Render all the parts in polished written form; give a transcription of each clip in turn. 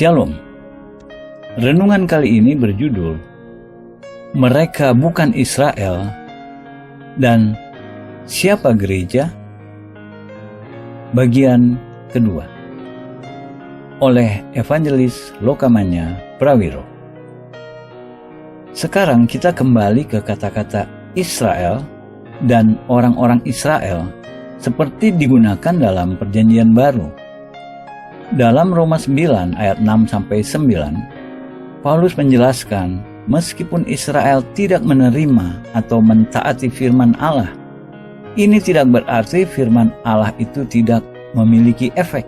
Shalom. Renungan kali ini berjudul Mereka Bukan Israel dan Siapa Gereja? Bagian kedua, oleh Evangelis Lokamanya Prawiro. Sekarang kita kembali ke kata-kata Israel dan orang-orang Israel seperti digunakan dalam Perjanjian Baru. Dalam Roma 9 ayat 6-9, Paulus menjelaskan meskipun Israel tidak menerima atau mentaati firman Allah, ini tidak berarti firman Allah itu tidak memiliki efek.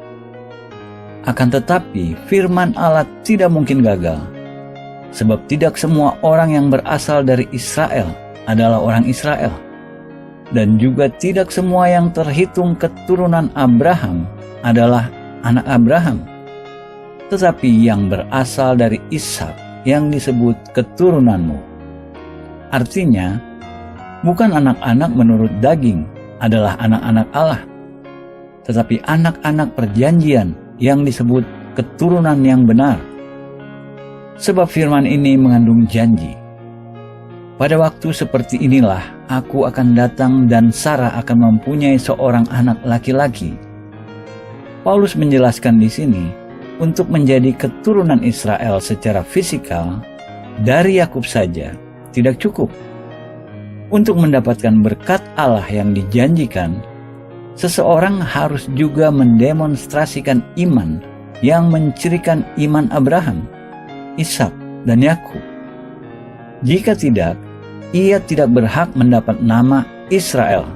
Akan tetapi firman Allah tidak mungkin gagal, sebab tidak semua orang yang berasal dari Israel adalah orang Israel, dan juga tidak semua yang terhitung keturunan Abraham adalah anak Abraham, tetapi yang berasal dari Ishak yang disebut keturunanmu. Artinya, bukan anak-anak menurut daging adalah anak-anak Allah, tetapi anak-anak perjanjian yang disebut keturunan yang benar. Sebab firman ini mengandung janji. Pada waktu seperti inilah aku akan datang dan Sarah akan mempunyai seorang anak laki-laki. Paulus menjelaskan di sini, untuk menjadi keturunan Israel secara fisikal dari Yakub saja tidak cukup. Untuk mendapatkan berkat Allah yang dijanjikan, seseorang harus juga mendemonstrasikan iman yang mencirikan iman Abraham, Ishak, dan Yakub. Jika tidak, ia tidak berhak mendapat nama Israel.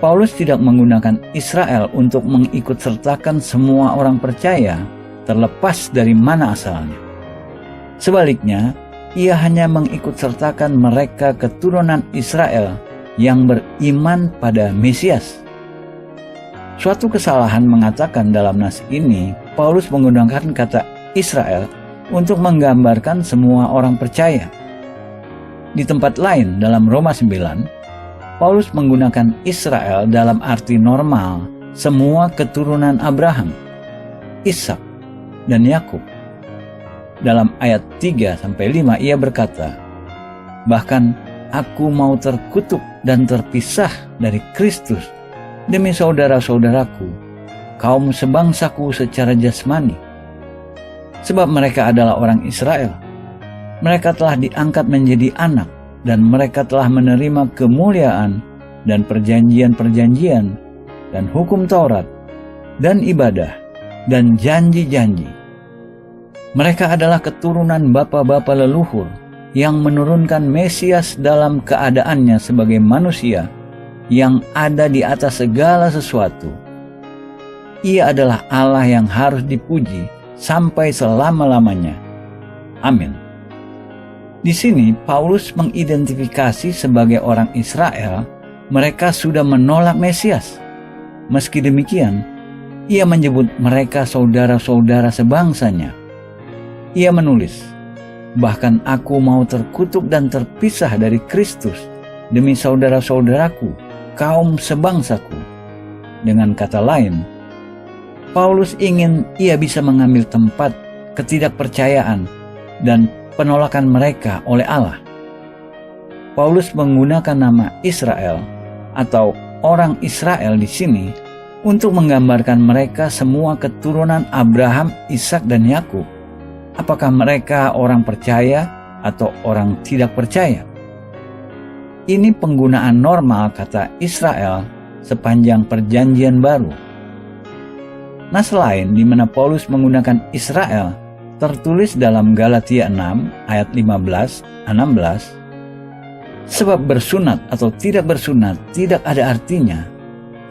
Paulus tidak menggunakan Israel untuk mengikutsertakan semua orang percaya, terlepas dari mana asalnya. Sebaliknya, ia hanya mengikutsertakan mereka keturunan Israel yang beriman pada Mesias. Suatu kesalahan mengatakan dalam nas ini, Paulus menggunakan kata Israel untuk menggambarkan semua orang percaya. Di tempat lain dalam Roma 9, Paulus menggunakan Israel dalam arti normal semua keturunan Abraham, Ishak, dan Yakub. Dalam ayat 3-5 ia berkata, "Bahkan aku mau terkutuk dan terpisah dari Kristus demi saudara-saudaraku, kaum sebangsaku secara jasmani. Sebab mereka adalah orang Israel. Mereka telah diangkat menjadi anak, dan mereka telah menerima kemuliaan dan perjanjian-perjanjian dan hukum Taurat dan ibadah dan janji-janji. Mereka adalah keturunan bapa-bapa leluhur yang menurunkan Mesias dalam keadaannya sebagai manusia yang ada di atas segala sesuatu. Ia adalah Allah yang harus dipuji sampai selama-lamanya. Amin." Di sini Paulus mengidentifikasi sebagai orang Israel, mereka sudah menolak Mesias. Meski demikian, ia menyebut mereka saudara-saudara sebangsanya. Ia menulis, "Bahkan aku mau terkutuk dan terpisah dari Kristus demi saudara-saudaraku, kaum sebangsaku." Dengan kata lain, Paulus ingin ia bisa mengambil tempat ketidakpercayaan dan penolakan mereka oleh Allah. Paulus menggunakan nama Israel atau orang Israel di sini untuk menggambarkan mereka semua keturunan Abraham, Ishak, dan Yakub. Apakah mereka orang percaya atau orang tidak percaya? Ini penggunaan normal kata Israel sepanjang Perjanjian Baru. Nah, selain di mana Paulus menggunakan Israel tertulis dalam Galatia 6 ayat 15-16, "Sebab bersunat atau tidak bersunat tidak ada artinya,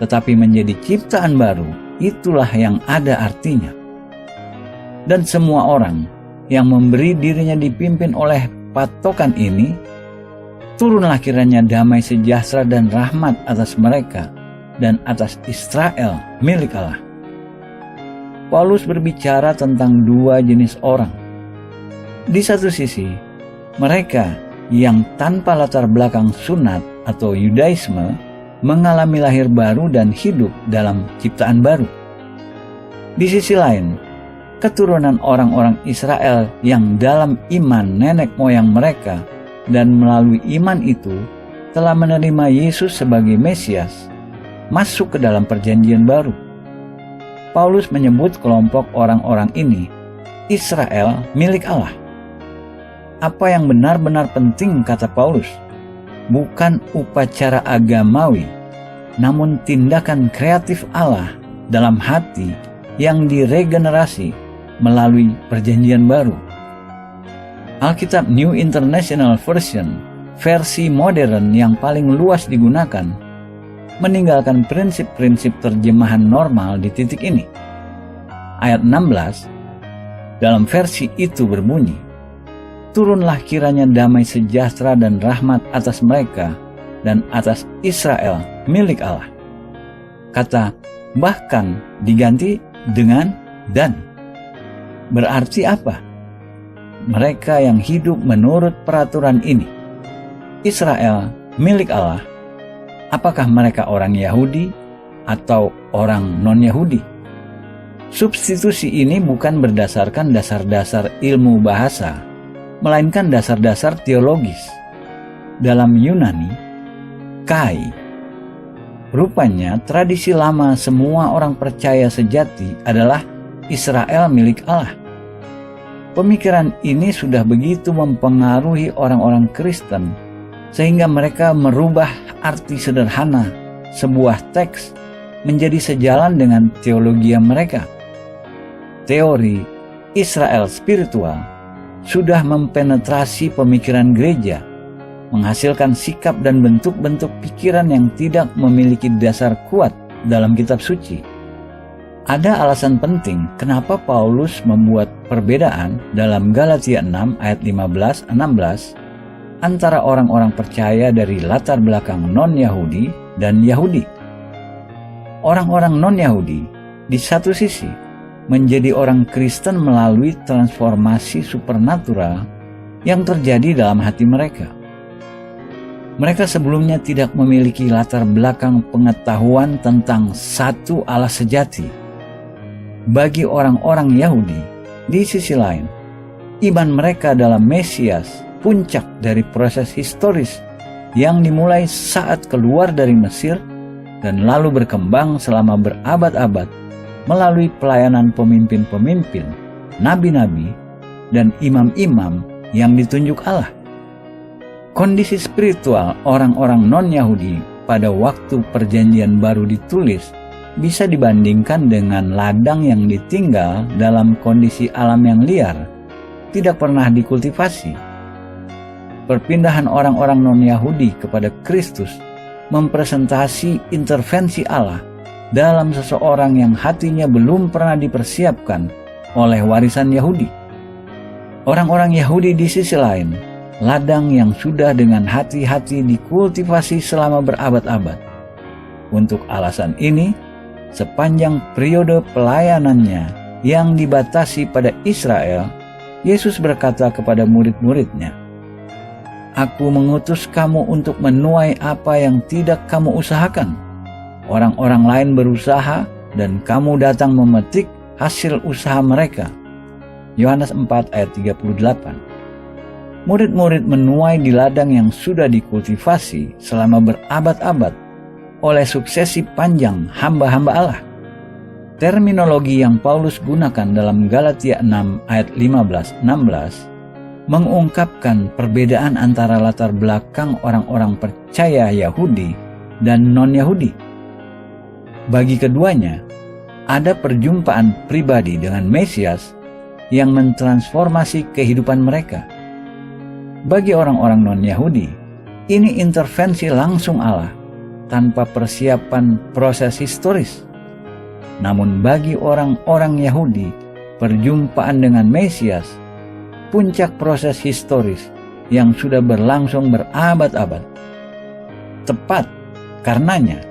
tetapi menjadi ciptaan baru itulah yang ada artinya. Dan semua orang yang memberi dirinya dipimpin oleh patokan ini, turunlah kiranya damai sejahtera dan rahmat atas mereka dan atas Israel milik Allah." Paulus berbicara tentang dua jenis orang. Di satu sisi, mereka yang tanpa latar belakang sunat atau Yudaisme mengalami lahir baru dan hidup dalam ciptaan baru. Di sisi lain, keturunan orang-orang Israel yang dalam iman nenek moyang mereka dan melalui iman itu telah menerima Yesus sebagai Mesias, masuk ke dalam perjanjian baru. Paulus menyebut kelompok orang-orang ini Israel milik Allah. Apa yang benar-benar penting, kata Paulus, bukan upacara agamawi, namun tindakan kreatif Allah dalam hati yang diregenerasi melalui perjanjian baru. Alkitab New International Version, versi modern yang paling luas digunakan, meninggalkan prinsip-prinsip terjemahan normal di titik ini. Ayat 16, dalam versi itu berbunyi, turunlah kiranya damai sejahtera dan rahmat atas mereka dan atas Israel milik Allah. Kata bahkan diganti dengan dan. Berarti apa? Mereka yang hidup menurut peraturan ini, Israel milik Allah. Apakah mereka orang Yahudi atau orang non-Yahudi? Substitusi ini bukan berdasarkan dasar-dasar ilmu bahasa, melainkan dasar-dasar teologis. Dalam Yunani, kai. Rupanya tradisi lama semua orang percaya sejati adalah Israel milik Allah. Pemikiran ini sudah begitu mempengaruhi orang-orang Kristen sehingga mereka merubah arti sederhana sebuah teks menjadi sejalan dengan teologi mereka. Teori Israel spiritual sudah mempenetrasi pemikiran gereja, menghasilkan sikap dan bentuk-bentuk pikiran yang tidak memiliki dasar kuat dalam kitab suci. Ada alasan penting kenapa Paulus membuat perbedaan dalam Galatia 6 ayat 15-16 antara orang-orang percaya dari latar belakang non-Yahudi dan Yahudi. Orang-orang non-Yahudi di satu sisi menjadi orang Kristen melalui transformasi supernatural yang terjadi dalam hati mereka. Mereka sebelumnya tidak memiliki latar belakang pengetahuan tentang satu Allah sejati. Bagi orang-orang Yahudi, di sisi lain, iman mereka dalam Mesias puncak dari proses historis yang dimulai saat keluar dari Mesir dan lalu berkembang selama berabad-abad melalui pelayanan pemimpin-pemimpin, nabi-nabi, dan imam-imam yang ditunjuk Allah. Kondisi spiritual orang-orang non-Yahudi pada waktu perjanjian baru ditulis bisa dibandingkan dengan ladang yang ditinggal dalam kondisi alam yang liar, tidak pernah dikultivasi. Perpindahan orang-orang non-Yahudi kepada Kristus mempresentasi intervensi Allah dalam seseorang yang hatinya belum pernah dipersiapkan oleh warisan Yahudi. Orang-orang Yahudi di sisi lain, ladang yang sudah dengan hati-hati dikultivasi selama berabad-abad. Untuk alasan ini, sepanjang periode pelayanannya yang dibatasi pada Israel, Yesus berkata kepada murid-muridnya, "Aku mengutus kamu untuk menuai apa yang tidak kamu usahakan. Orang-orang lain berusaha dan kamu datang memetik hasil usaha mereka." Yohanes 4 ayat 38. Murid-murid menuai di ladang yang sudah dikultivasi selama berabad-abad oleh suksesi panjang hamba-hamba Allah. Terminologi yang Paulus gunakan dalam Galatia 6 ayat 15-16 mengungkapkan perbedaan antara latar belakang orang-orang percaya Yahudi dan non-Yahudi. Bagi keduanya, ada perjumpaan pribadi dengan Mesias yang mentransformasi kehidupan mereka. Bagi orang-orang non-Yahudi, ini intervensi langsung Allah tanpa persiapan proses historis. Namun bagi orang-orang Yahudi, perjumpaan dengan Mesias puncak proses historis yang sudah berlangsung berabad-abad. Tepat karenanya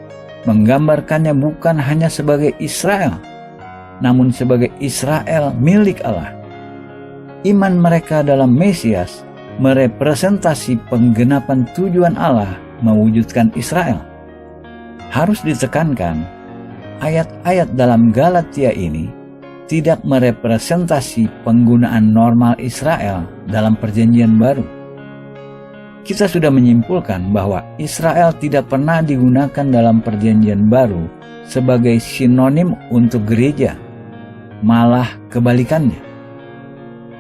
menggambarkannya bukan hanya sebagai Israel, namun sebagai Israel milik Allah. Iman mereka dalam Mesias merepresentasi penggenapan tujuan Allah mewujudkan Israel. Harus ditekankan, ayat-ayat dalam Galatia ini tidak merepresentasi penggunaan normal Israel dalam Perjanjian Baru. Kita sudah menyimpulkan bahwa Israel tidak pernah digunakan dalam Perjanjian Baru sebagai sinonim untuk gereja, malah kebalikannya.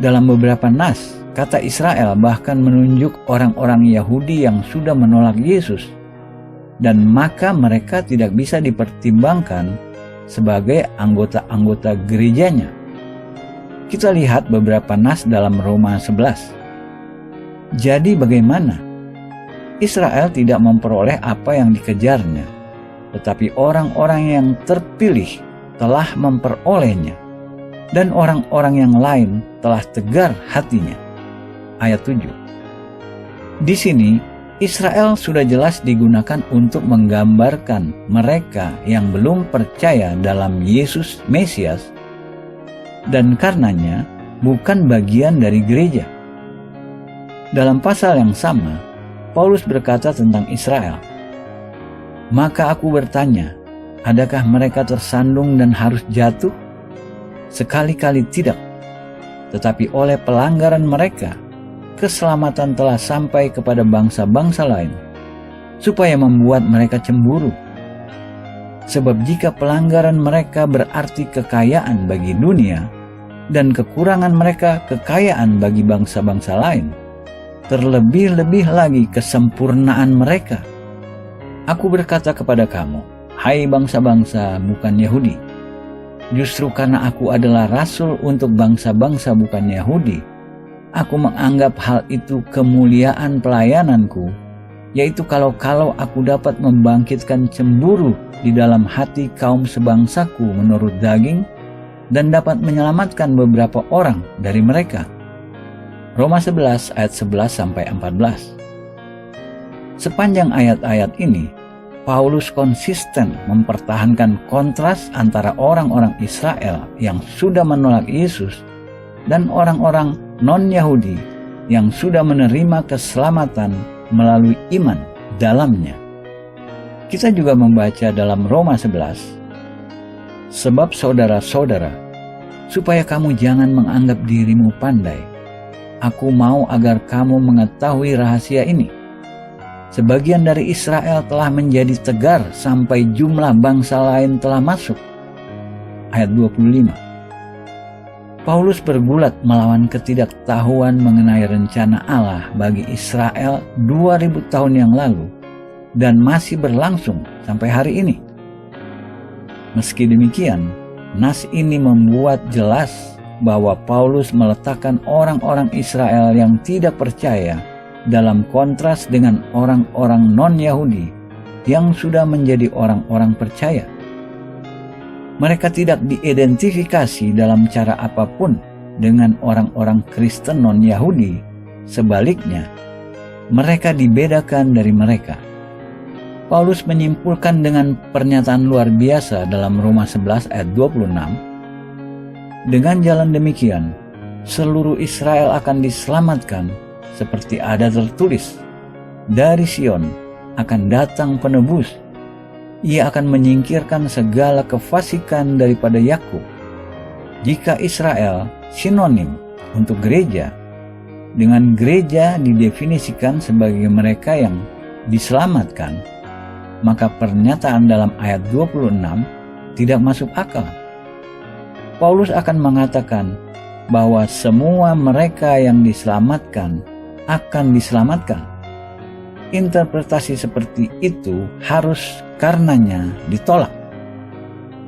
Dalam beberapa nas, kata Israel bahkan menunjuk orang-orang Yahudi yang sudah menolak Yesus, dan maka mereka tidak bisa dipertimbangkan sebagai anggota-anggota gerejanya. Kita lihat beberapa nas dalam Roma 11. Jadi bagaimana? Israel tidak memperoleh apa yang dikejarnya, tetapi orang-orang yang terpilih telah memperolehnya, dan orang-orang yang lain telah tegar hatinya. Ayat 7. Di sini, Israel sudah jelas digunakan untuk menggambarkan mereka yang belum percaya dalam Yesus Mesias, dan karenanya bukan bagian dari gereja. Dalam pasal yang sama, Paulus berkata tentang Israel, "Maka aku bertanya, adakah mereka tersandung dan harus jatuh? Sekali-kali tidak, tetapi oleh pelanggaran mereka, keselamatan telah sampai kepada bangsa-bangsa lain, supaya membuat mereka cemburu. Sebab jika pelanggaran mereka berarti kekayaan bagi dunia, dan kekurangan mereka kekayaan bagi bangsa-bangsa lain, terlebih-lebih lagi kesempurnaan mereka. Aku berkata kepada kamu, hai bangsa-bangsa bukan Yahudi, justru karena aku adalah rasul untuk bangsa-bangsa bukan Yahudi, aku menganggap hal itu kemuliaan pelayananku, yaitu kalau aku dapat membangkitkan cemburu di dalam hati kaum sebangsaku menurut daging, dan dapat menyelamatkan beberapa orang dari mereka." Roma 11 ayat 11-14. Sepanjang ayat-ayat ini, Paulus konsisten mempertahankan kontras antara orang-orang Israel yang sudah menolak Yesus dan orang-orang non-Yahudi yang sudah menerima keselamatan melalui iman dalamnya. Kita juga membaca dalam Roma 11, "Sebab saudara-saudara, supaya kamu jangan menganggap dirimu pandai, aku mau agar kamu mengetahui rahasia ini. Sebagian dari Israel telah menjadi tegar sampai jumlah bangsa lain telah masuk." Ayat 25. Paulus bergulat melawan ketidaktahuan mengenai rencana Allah bagi Israel 2000 tahun yang lalu dan masih berlangsung sampai hari ini. Meski demikian, nas ini membuat jelas bahwa Paulus meletakkan orang-orang Israel yang tidak percaya dalam kontras dengan orang-orang non-Yahudi yang sudah menjadi orang-orang percaya. Mereka tidak diidentifikasi dalam cara apapun dengan orang-orang Kristen non-Yahudi. Sebaliknya, mereka dibedakan dari mereka. Paulus menyimpulkan dengan pernyataan luar biasa dalam Roma 11 ayat 26, "Dengan jalan demikian, seluruh Israel akan diselamatkan seperti ada tertulis, dari Sion akan datang penebus. Ia akan menyingkirkan segala kefasikan daripada Yakub." Jika Israel sinonim untuk gereja, dengan gereja didefinisikan sebagai mereka yang diselamatkan, maka pernyataan dalam ayat 26 tidak masuk akal. Paulus akan mengatakan bahwa semua mereka yang diselamatkan akan diselamatkan. Interpretasi seperti itu harus karenanya ditolak.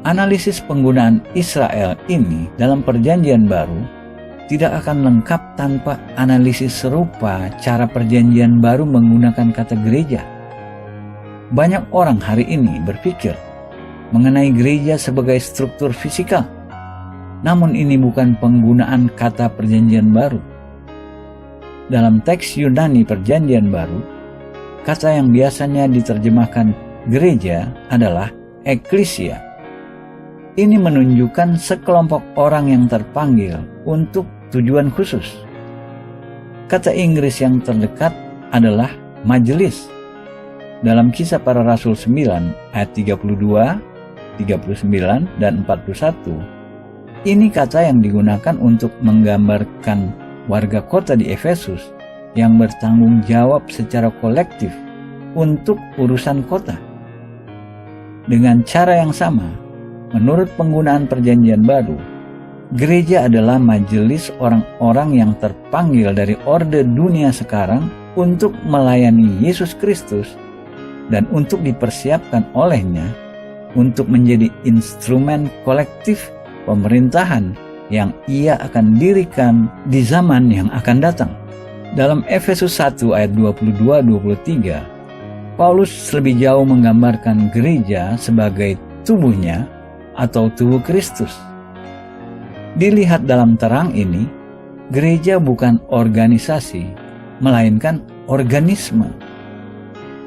Analisis penggunaan Israel ini dalam Perjanjian Baru tidak akan lengkap tanpa analisis serupa cara Perjanjian Baru menggunakan kata gereja. Banyak orang hari ini berpikir mengenai gereja sebagai struktur fisikal, namun ini bukan penggunaan kata Perjanjian Baru. Dalam teks Yunani Perjanjian Baru, kata yang biasanya diterjemahkan gereja adalah ekklesia. Ini menunjukkan sekelompok orang yang terpanggil untuk tujuan khusus. Kata Inggris yang terdekat adalah majelis. Dalam Kisah Para Rasul 9 ayat 32, 39, dan 41, Ini kata yang digunakan untuk menggambarkan warga kota di Efesus yang bertanggung jawab secara kolektif untuk urusan kota. Dengan cara yang sama, menurut penggunaan Perjanjian Baru, gereja adalah majelis orang-orang yang terpanggil dari orde dunia sekarang untuk melayani Yesus Kristus dan untuk dipersiapkan olehnya untuk menjadi instrumen kolektif pemerintahan yang ia akan dirikan di zaman yang akan datang. Dalam Efesus 1 ayat 22-23, Paulus lebih jauh menggambarkan gereja sebagai tubuhnya atau tubuh Kristus. Dilihat dalam terang ini, gereja bukan organisasi, melainkan organisme.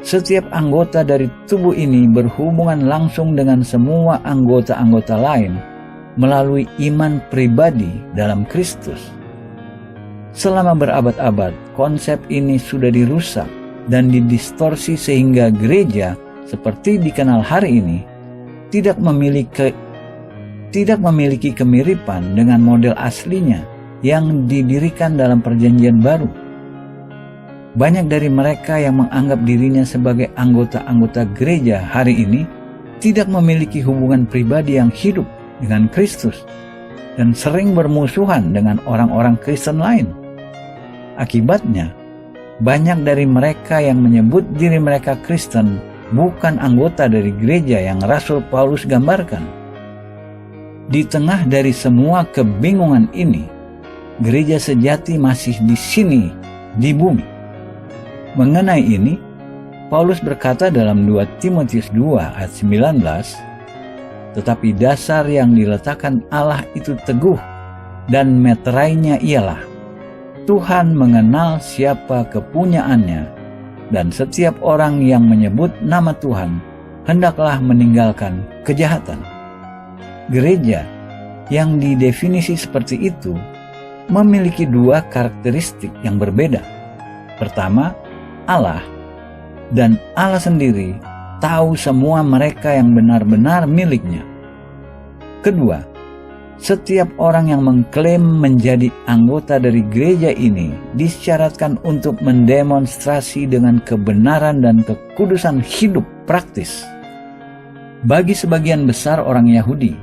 Setiap anggota dari tubuh ini berhubungan langsung dengan semua anggota-anggota lain melalui iman pribadi dalam Kristus. Selama berabad-abad, konsep ini sudah dirusak dan didistorsi sehingga gereja seperti dikenal hari ini tidak memiliki kemiripan dengan model aslinya yang didirikan dalam Perjanjian Baru. Banyak dari mereka yang menganggap dirinya sebagai anggota-anggota gereja hari ini tidak memiliki hubungan pribadi yang hidup dengan Kristus dan sering bermusuhan dengan orang-orang Kristen lain. Akibatnya, banyak dari mereka yang menyebut diri mereka Kristen bukan anggota dari gereja yang Rasul Paulus gambarkan. Di tengah dari semua kebingungan ini, gereja sejati masih di sini, di bumi. Mengenai ini, Paulus berkata dalam 2 Timotius 2 ayat 19, "Tetapi dasar yang diletakkan Allah itu teguh, dan meterainya ialah, Tuhan mengenal siapa kepunyaannya, dan setiap orang yang menyebut nama Tuhan, hendaklah meninggalkan kejahatan." Gereja yang didefinisi seperti itu memiliki dua karakteristik yang berbeda. Pertama, Allah, dan Allah sendiri tahu semua mereka yang benar-benar miliknya. Kedua, setiap orang yang mengklaim menjadi anggota dari gereja ini disyaratkan untuk mendemonstrasi dengan kebenaran dan kekudusan hidup praktis. Bagi sebagian besar orang Yahudi,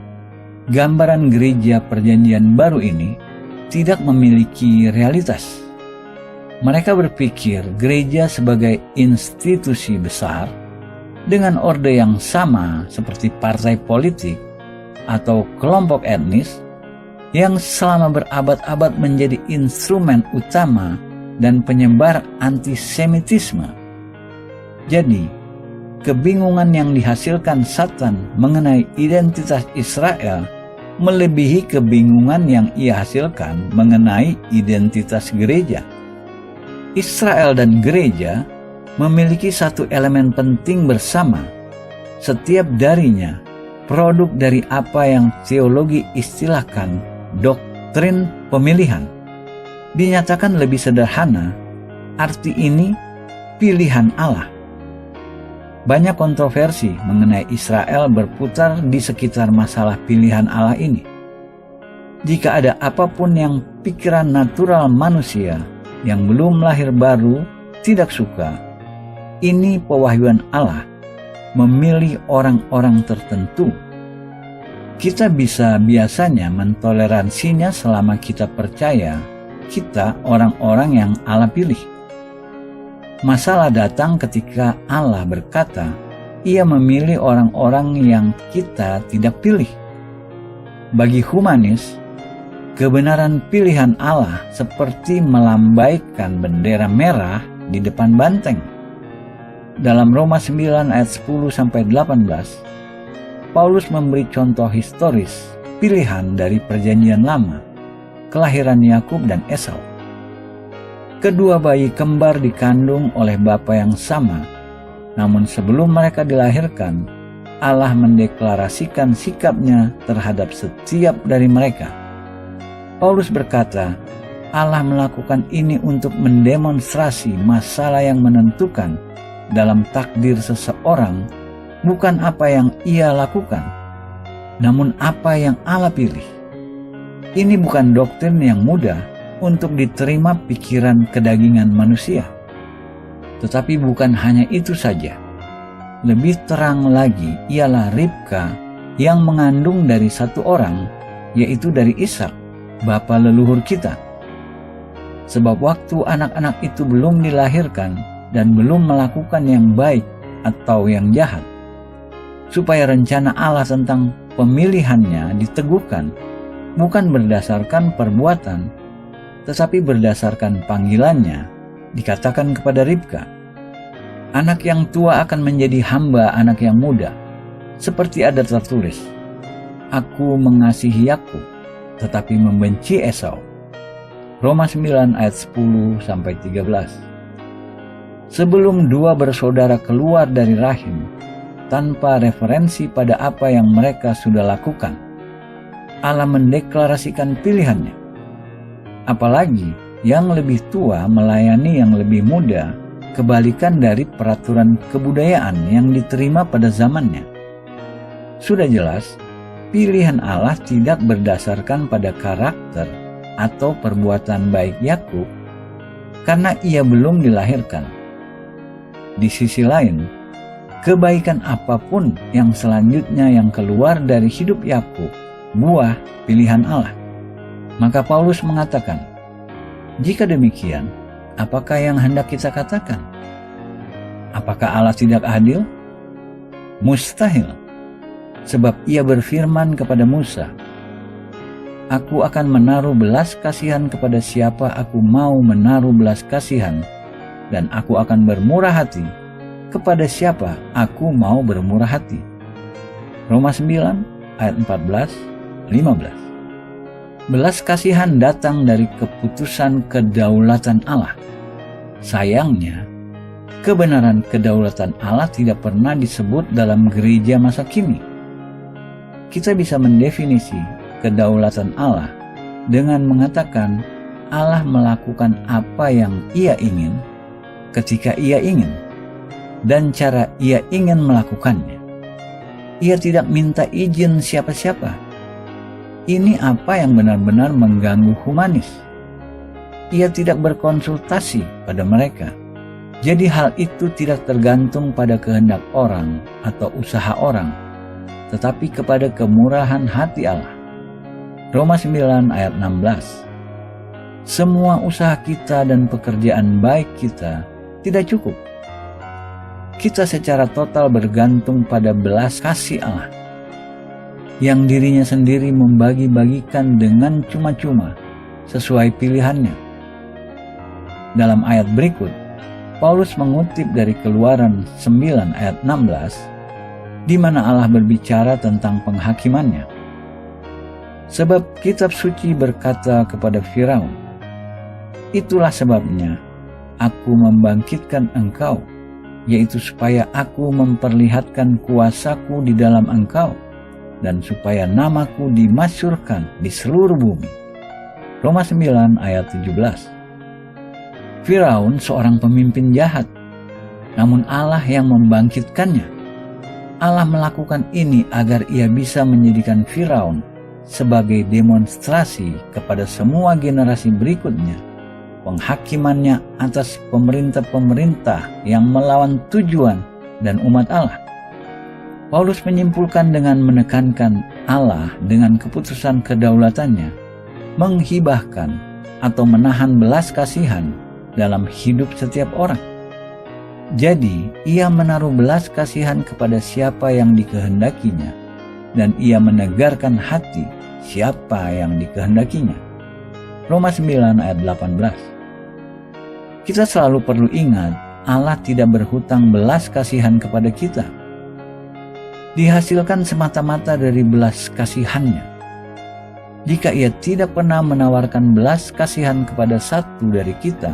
gambaran gereja Perjanjian Baru ini tidak memiliki realitas. Mereka berpikir gereja sebagai institusi besar dengan orde yang sama seperti partai politik atau kelompok etnis yang selama berabad-abad menjadi instrumen utama dan penyebar antisemitisme. Jadi, kebingungan yang dihasilkan Satan mengenai identitas Israel melebihi kebingungan yang ia hasilkan mengenai identitas gereja. Israel dan gereja memiliki satu elemen penting bersama. Setiap darinya produk dari apa yang teologi istilahkan doktrin pemilihan. Dinyatakan lebih sederhana, arti ini pilihan Allah. Banyak kontroversi mengenai Israel berputar di sekitar masalah pilihan Allah ini. Jika ada apapun yang pikiran natural manusia yang belum lahir baru tidak suka, ini pewahyuan Allah memilih orang-orang tertentu. Kita bisa biasanya mentoleransinya selama kita percaya kita orang-orang yang Allah pilih. Masalah datang ketika Allah berkata, Ia memilih orang-orang yang kita tidak pilih. Bagi humanis, kebenaran pilihan Allah seperti melambaikan bendera merah di depan banteng. Dalam Roma 9 ayat 10-18, Paulus memberi contoh historis pilihan dari Perjanjian Lama, kelahiran Yakub dan Esau. Kedua bayi kembar dikandung oleh bapa yang sama, namun sebelum mereka dilahirkan, Allah mendeklarasikan sikapnya terhadap setiap dari mereka. Paulus berkata, Allah melakukan ini untuk mendemonstrasi masalah yang menentukan dalam takdir seseorang, bukan apa yang ia lakukan, namun apa yang Allah pilih. Ini bukan doktrin yang mudah untuk diterima pikiran kedagingan manusia. Tetapi bukan hanya itu saja. Lebih terang lagi ialah Ribka yang mengandung dari satu orang, yaitu dari Ishak, bapa leluhur kita. Sebab waktu anak-anak itu belum dilahirkan dan belum melakukan yang baik atau yang jahat, supaya rencana Allah tentang pemilihannya diteguhkan, bukan berdasarkan perbuatan, tetapi berdasarkan panggilannya, dikatakan kepada Ribka, anak yang tua akan menjadi hamba anak yang muda, seperti ada tertulis, aku mengasihi Yakub, tetapi membenci Esau. Roma 9 ayat 10-13. Sebelum dua bersaudara keluar dari rahim, tanpa referensi pada apa yang mereka sudah lakukan, Allah mendeklarasikan pilihannya. Apalagi yang lebih tua melayani yang lebih muda, kebalikan dari peraturan kebudayaan yang diterima pada zamannya. Sudah jelas, pilihan Allah tidak berdasarkan pada karakter atau perbuatan baik Yakub, karena ia belum dilahirkan. Di sisi lain, kebaikan apapun yang selanjutnya yang keluar dari hidup Yakub, buah pilihan Allah. Maka Paulus mengatakan, jika demikian, apakah yang hendak kita katakan? Apakah Allah tidak adil? Mustahil, sebab ia berfirman kepada Musa, aku akan menaruh belas kasihan kepada siapa aku mau menaruh belas kasihan, dan aku akan bermurah hati kepada siapa aku mau bermurah hati. Roma 9 ayat 14-15. Belas kasihan datang dari keputusan kedaulatan Allah. Sayangnya, kebenaran kedaulatan Allah tidak pernah disebut dalam gereja masa kini. Kita bisa mendefinisi kedaulatan Allah dengan mengatakan Allah melakukan apa yang Ia ingin, ketika Ia ingin, dan cara Ia ingin melakukannya. Ia tidak minta izin siapa-siapa. Ini apa yang benar-benar mengganggu humanis. Ia tidak berkonsultasi pada mereka. Jadi hal itu tidak tergantung pada kehendak orang atau usaha orang, tetapi kepada kemurahan hati Allah. Roma 9 ayat 16. Semua usaha kita dan pekerjaan baik kita tidak cukup. Kita secara total bergantung pada belas kasih Allah, yang dirinya sendiri membagi-bagikan dengan cuma-cuma sesuai pilihannya. Dalam ayat berikut, Paulus mengutip dari Keluaran 9 ayat 16, di mana Allah berbicara tentang penghakimannya. Sebab kitab suci berkata kepada Firaun, itulah sebabnya aku membangkitkan engkau, yaitu supaya aku memperlihatkan kuasaku di dalam engkau, dan supaya namaku dimasyhurkan di seluruh bumi. Roma 9 ayat 17. Firaun seorang pemimpin jahat, namun Allah yang membangkitkannya. Allah melakukan ini agar ia bisa menjadikan Firaun sebagai demonstrasi kepada semua generasi berikutnya, penghakimannya atas pemerintah-pemerintah yang melawan tujuan dan umat Allah. Paulus menyimpulkan dengan menekankan Allah dengan keputusan kedaulatannya menghibahkan atau menahan belas kasihan dalam hidup setiap orang. Jadi, ia menaruh belas kasihan kepada siapa yang dikehendakinya, dan ia menegarkan hati siapa yang dikehendakinya. Roma 9 ayat 18. Kita selalu perlu ingat, Allah tidak berhutang belas kasihan kepada kita. Dihasilkan semata-mata dari belas kasihannya. Jika ia tidak pernah menawarkan belas kasihan kepada satu dari kita,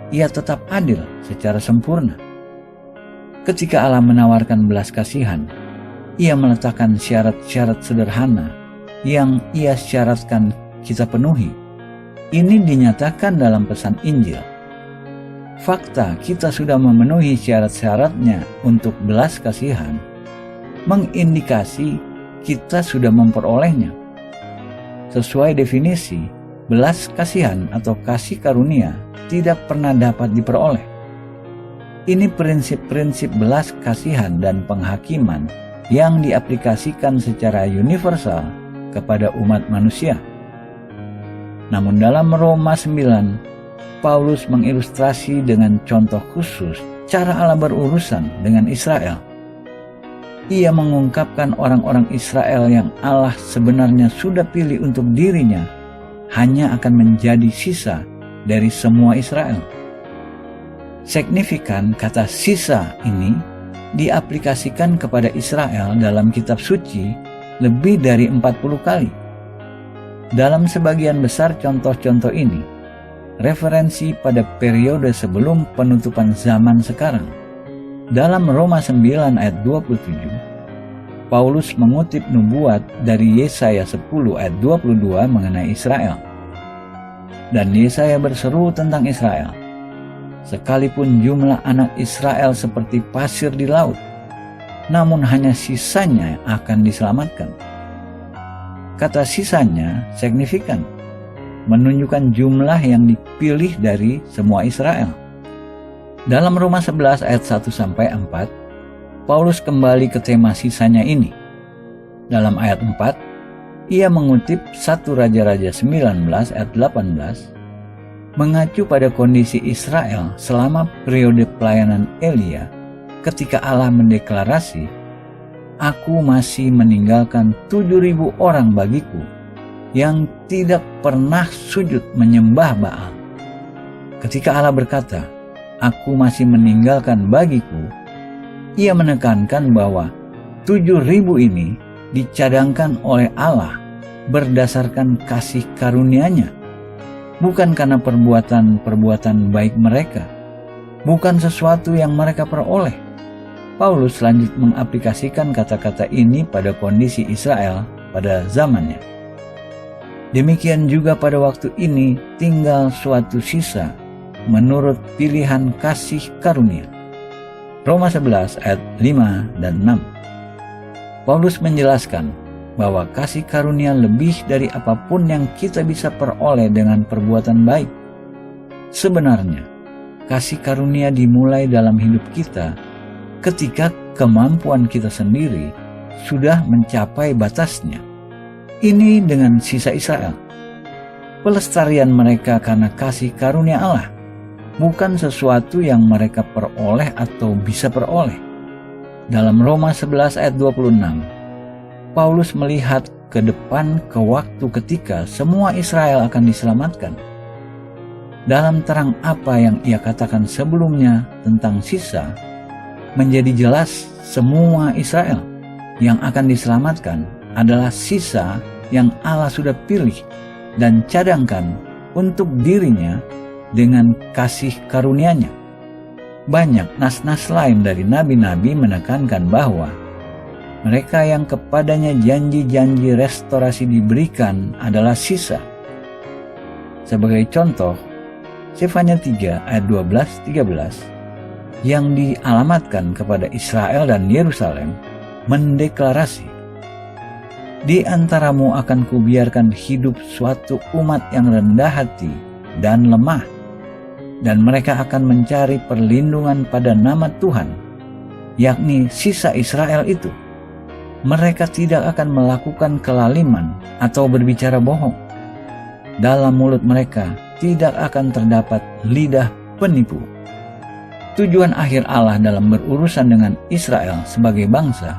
ia tetap adil secara sempurna. Ketika Allah menawarkan belas kasihan, ia meletakkan syarat-syarat sederhana yang ia syaratkan kita penuhi. Ini dinyatakan dalam pesan Injil. Fakta kita sudah memenuhi syarat-syaratnya untuk belas kasihan mengindikasi kita sudah memperolehnya. sesuai definisi, belas kasihan atau kasih karunia tidak pernah dapat diperoleh. Ini prinsip-prinsip belas kasihan dan penghakiman yang diaplikasikan secara universal kepada umat manusia. Namun dalam Roma 9, Paulus mengilustrasi dengan contoh khusus cara Allah berurusan dengan Israel. Ia mengungkapkan orang-orang Israel yang Allah sebenarnya sudah pilih untuk dirinya hanya akan menjadi sisa dari semua Israel. Signifikan kata sisa ini diaplikasikan kepada Israel dalam kitab suci lebih dari 40 kali. Dalam sebagian besar contoh-contoh ini, referensi pada periode sebelum penutupan zaman sekarang. Dalam Roma 9 ayat 27, Paulus mengutip nubuat dari Yesaya 10 ayat 22 mengenai Israel. Dan Yesaya berseru tentang Israel, sekalipun jumlah anak Israel seperti pasir di laut, namun hanya sisanya akan diselamatkan. Kata sisanya signifikan, menunjukkan jumlah yang dipilih dari semua Israel. Dalam Roma 11 ayat 1-4, Paulus kembali ke tema sisanya ini. Dalam ayat 4, ia mengutip 1 Raja-Raja 19 ayat 18, mengacu pada kondisi Israel selama periode pelayanan Elia ketika Allah mendeklarasi, "Aku masih meninggalkan 7.000 orang bagiku yang tidak pernah sujud menyembah Baal." Ketika Allah berkata, "Aku masih meninggalkan bagiku," ia menekankan bahwa 7.000 ini dicadangkan oleh Allah berdasarkan kasih karunia-Nya, bukan karena perbuatan-perbuatan baik mereka, bukan sesuatu yang mereka peroleh. Paulus lanjut mengaplikasikan kata-kata ini pada kondisi Israel pada zamannya. Demikian juga pada waktu ini tinggal suatu sisa menurut pilihan kasih karunia. Roma 11 ayat 5 dan 6. Paulus menjelaskan bahwa kasih karunia lebih dari apapun yang kita bisa peroleh dengan perbuatan baik. Sebenarnya, kasih karunia dimulai dalam hidup kita ketika kemampuan kita sendiri sudah mencapai batasnya. Ini dengan sisa Israel. Pelestarian mereka karena kasih karunia Allah, bukan sesuatu yang mereka peroleh atau bisa peroleh. Dalam Roma 11 ayat 26, Paulus melihat ke depan ke waktu ketika semua Israel akan diselamatkan. Dalam terang apa yang ia katakan sebelumnya tentang sisa, menjadi jelas semua Israel yang akan diselamatkan adalah sisa yang Allah sudah pilih dan cadangkan untuk dirinya dengan kasih karunia-Nya. Banyak nas-nas lain dari nabi-nabi menekankan bahwa mereka yang kepadanya janji-janji restorasi diberikan adalah sisa. Sebagai contoh, Sefanya 3 ayat 12-13 yang dialamatkan kepada Israel dan Yerusalem mendeklarasi, "Di antaramu akan kubiarkan hidup suatu umat yang rendah hati dan lemah, dan mereka akan mencari perlindungan pada nama Tuhan," yakni sisa Israel itu. Mereka tidak akan melakukan kelaliman atau berbicara bohong. Dalam mulut mereka tidak akan terdapat lidah penipu. Tujuan akhir Allah dalam berurusan dengan Israel sebagai bangsa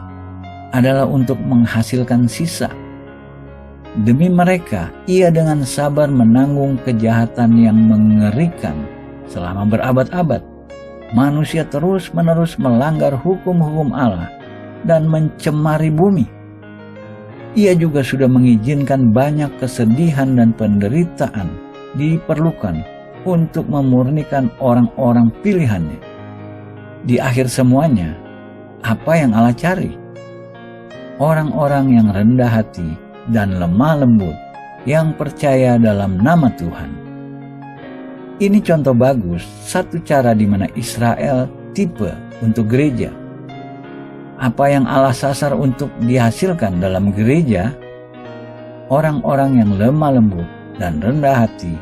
adalah untuk menghasilkan sisa. Demi mereka, ia dengan sabar menanggung kejahatan yang mengerikan selama berabad-abad. Manusia terus-menerus melanggar hukum-hukum Allah dan mencemari bumi. Ia juga sudah mengizinkan banyak kesedihan dan penderitaan diperlukan untuk memurnikan orang-orang pilihannya. Di akhir semuanya, apa yang Allah cari? Orang-orang yang rendah hati dan lemah lembut yang percaya dalam nama Tuhan. Ini contoh bagus satu cara di mana Israel tipe untuk gereja. Apa yang Allah sasar untuk dihasilkan dalam gereja? orang-orang yang lemah lembut dan rendah hati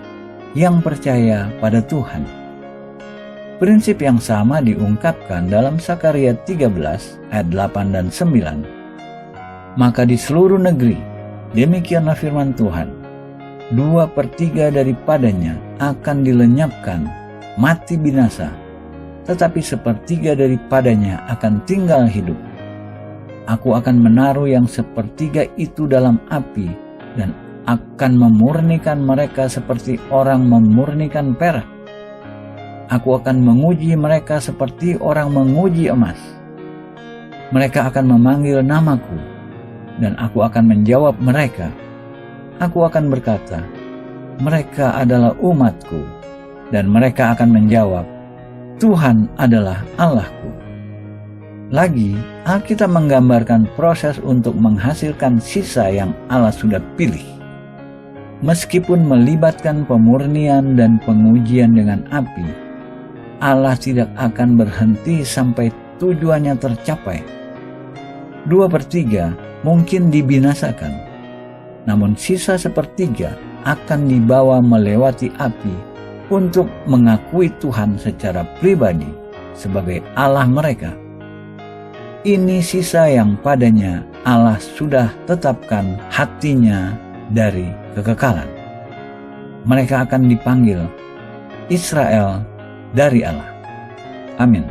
yang percaya pada Tuhan. Prinsip yang sama diungkapkan dalam Sakaria 13 ayat 8 dan 9. Maka di seluruh negeri, demikianlah firman Tuhan, 2/3 daripadanya akan dilenyapkan, mati binasa, tetapi 1/3 daripadanya akan tinggal hidup. Aku akan menaruh yang 1/3 itu dalam api dan akan memurnikan mereka seperti orang memurnikan perak. Aku akan menguji mereka seperti orang menguji emas. Mereka akan memanggil namaku, dan aku akan menjawab mereka. Aku akan berkata, mereka adalah umatku, dan mereka akan menjawab, Tuhan adalah Allahku. Lagi, Alkitab menggambarkan proses untuk menghasilkan sisa yang Allah sudah pilih. Meskipun melibatkan pemurnian dan pengujian dengan api, Allah tidak akan berhenti sampai tujuannya tercapai. 2/3 mungkin dibinasakan, namun sisa 1/3 akan dibawa melewati api untuk mengakui Tuhan secara pribadi sebagai Allah mereka. Ini sisa yang padanya Allah sudah tetapkan hatinya dari kekekalan. Mereka akan dipanggil Israel dari Allah. Amin.